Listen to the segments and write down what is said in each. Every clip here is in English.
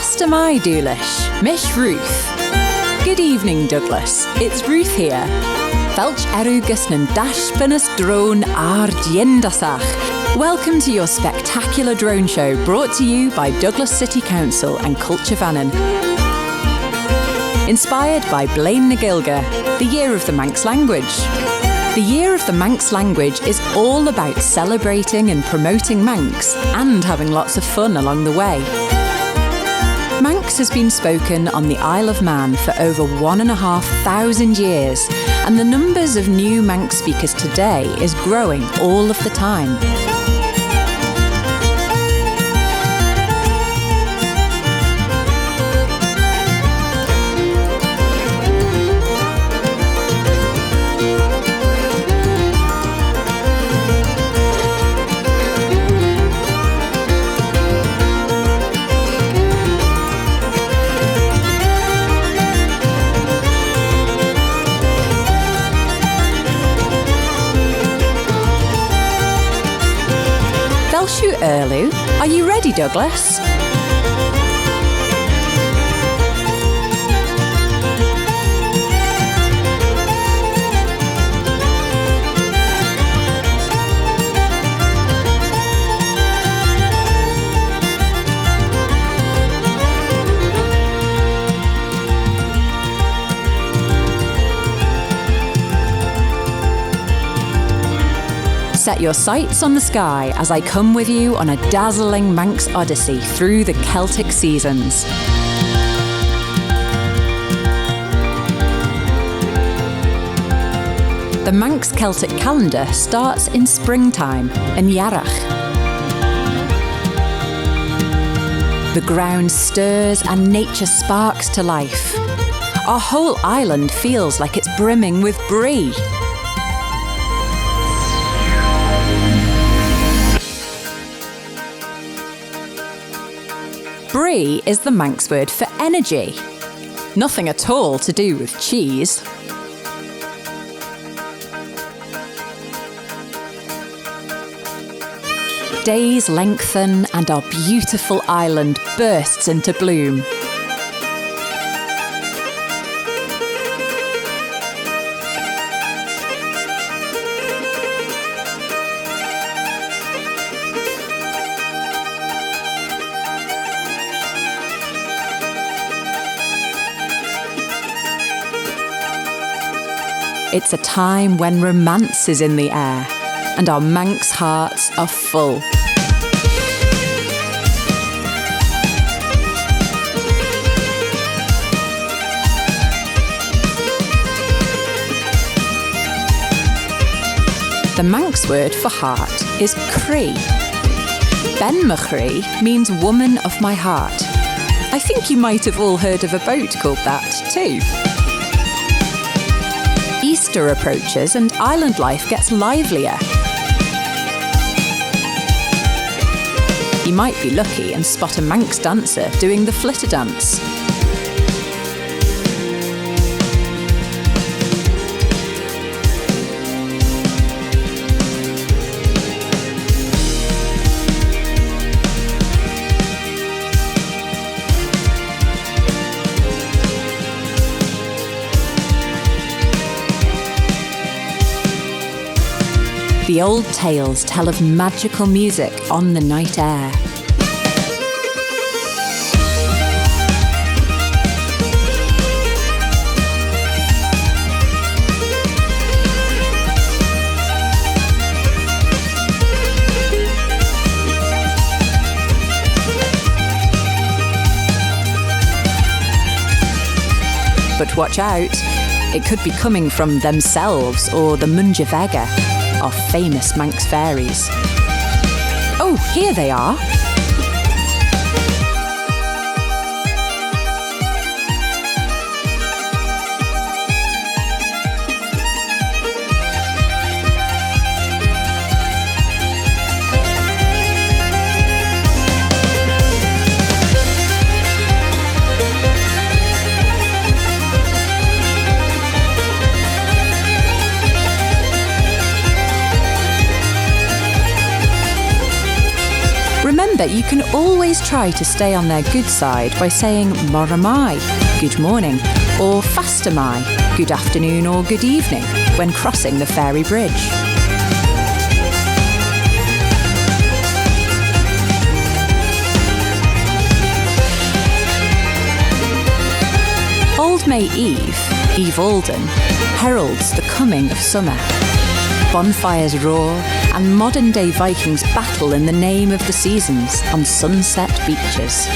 Shasta mai Dúlish, Mish Ruth. Good evening, Douglas. It's Ruth here. Felch erugus nan dashpanus drone ar diendasach. Welcome to your spectacular drone show brought to you by Douglas City Council and Culture Vannin. Inspired by Blein na Gaelgey, the year of the Manx Language. The Year of the Manx Language is all about celebrating and promoting Manx and having lots of fun along the way. Manx has been spoken on the Isle of Man for over 1,500 years, and the numbers of new Manx speakers today is growing all of the time. Erlu. Are you ready, Douglas? Set your sights on the sky as I come with you on a dazzling Manx odyssey through the Celtic seasons. The Manx Celtic calendar starts in springtime in Yarach. The ground stirs and nature sparks to life. Our whole island feels like it's brimming with brie. Brie is the Manx word for energy. Nothing at all to do with cheese. Days lengthen and our beautiful island bursts into bloom. It's a time when romance is in the air and our Manx hearts are full. The Manx word for heart is cree. Ben Machree means woman of my heart. I think you might have all heard of a boat called that too. Easter approaches and island life gets livelier. You might be lucky and spot a Manx dancer doing the flitter dance. The old tales tell of magical music on the night air. But watch out, it could be coming from themselves or the Munja Vega, our famous Manx fairies. Oh, here they are. remember, you can always try to stay on their good side by saying Moramai, good morning, or Fastamai, good afternoon or good evening, when crossing the ferry bridge. Old May Eve, Eve Alden, heralds the coming of summer. Bonfires roar and modern-day Vikings battle in the name of the seasons on sunset beaches.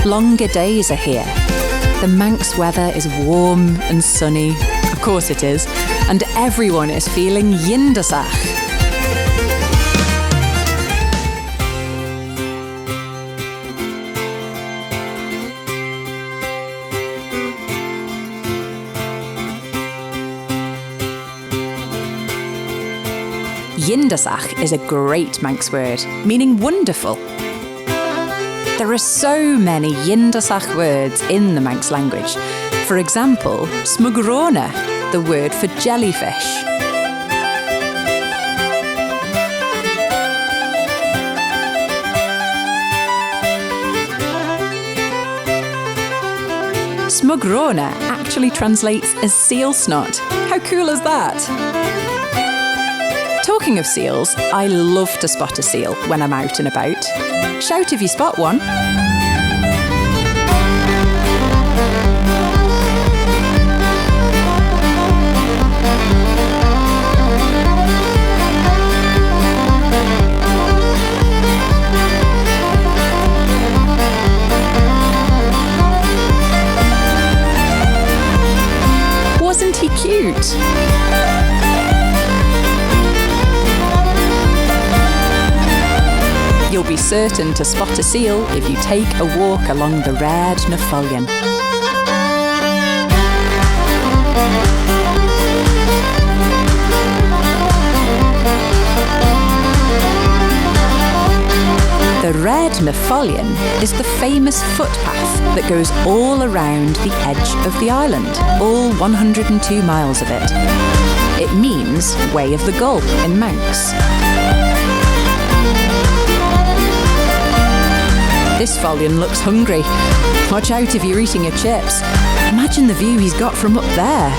Longer days are here. The Manx weather is warm and sunny. Of course it is. And everyone is feeling yindasach. Yindasach is a great Manx word, meaning wonderful. There are so many Yindasach words in the Manx language. For example, smugrona, the word for jellyfish. Smugrona actually translates as seal snot. How cool is that? Talking of seals, I love to spot a seal when I'm out and about. Shout if you spot one. Wasn't he cute? You'll be certain to spot a seal if you take a walk along the Red Nafollion. The Red Nafollion is the famous footpath that goes all around the edge of the island, all 102 miles of it. It means Way of the Gull in Manx. This Follion looks hungry. Watch out if you're eating your chips. Imagine the view he's got from up there.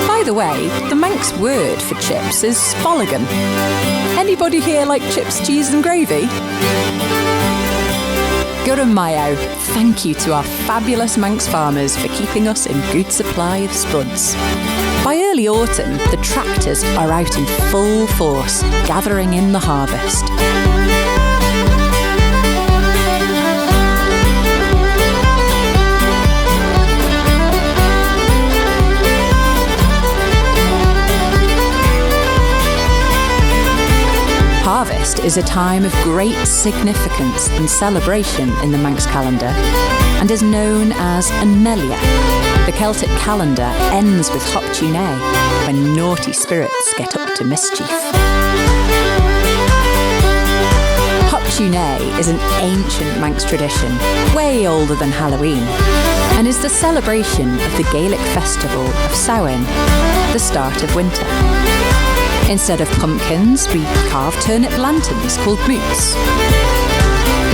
By the way, the Manx word for chips is spolligan. Anybody here like chips, cheese and gravy? Gura Mayo, thank you to our fabulous Manx farmers for keeping us in good supply of spuds. By early autumn, the tractors are out in full force, gathering in the harvest. Harvest is a time of great significance and celebration in the Manx calendar and is known as Anmelia. The Celtic calendar ends with Hoptune, when naughty spirits get up to mischief. Hoptune is an ancient Manx tradition, way older than Halloween, and is the celebration of the Gaelic festival of Samhain, the start of winter. Instead of pumpkins, we carve turnip lanterns called moots.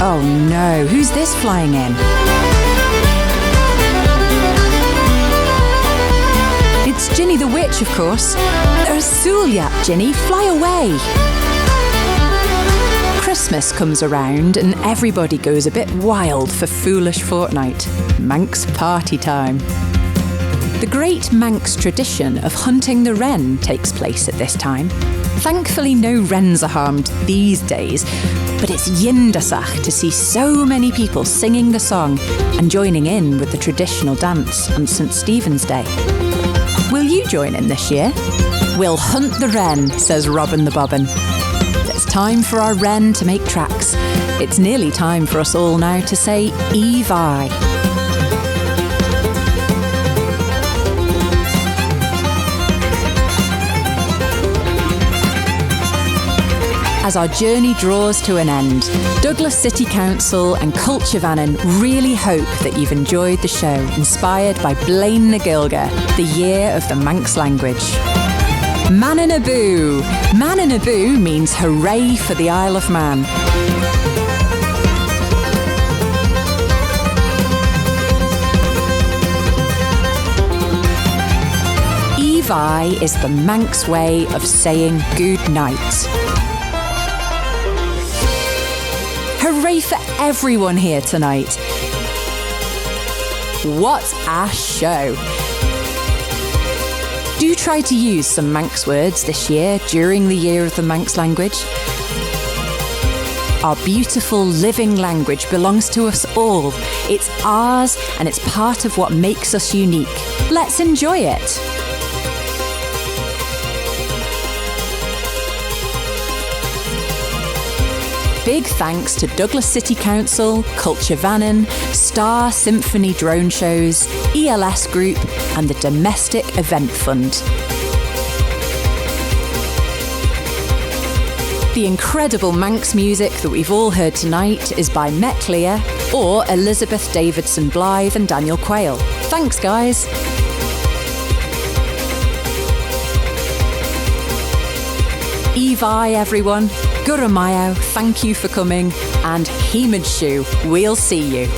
Oh no, who's this flying in? It's Ginny the Witch, of course. There's Sulyat, Ginny, fly away. Christmas comes around and everybody goes a bit wild for Foolish Fortnight. Manx party time. The great Manx tradition of hunting the wren takes place at this time. Thankfully, no wrens are harmed these days, but it's yindasach to see so many people singing the song and joining in with the traditional dance on St. Stephen's Day. Will you join in this year? We'll hunt the wren, says Robin the Bobbin. It's time for our wren to make tracks. It's nearly time for us all now to say Eve I. As our journey draws to an end, Douglas City Council and Culture Vannin really hope that you've enjoyed the show inspired by Blein na Gaelgey, the year of the Manx language. Mannin a boo! Mannin a boo means hooray for the Isle of Man. Evi is the Manx way of saying good night. Hooray for everyone here tonight. What a show! Do try to use some Manx words this year during the year of the Manx language. Our beautiful living language belongs to us all. It's ours and it's part of what makes us unique. Let's enjoy it. Big thanks to Douglas City Council, Culture Vannin, Star Symphony drone shows, ELS Group and the Domestic Event Fund. The incredible Manx music that we've all heard tonight is by Met Lear or Elizabeth Davidson Blythe and Daniel Quayle. Thanks, guys. Evi, everyone. Guramayo, thank you for coming, and Hemad Shu, we'll see you.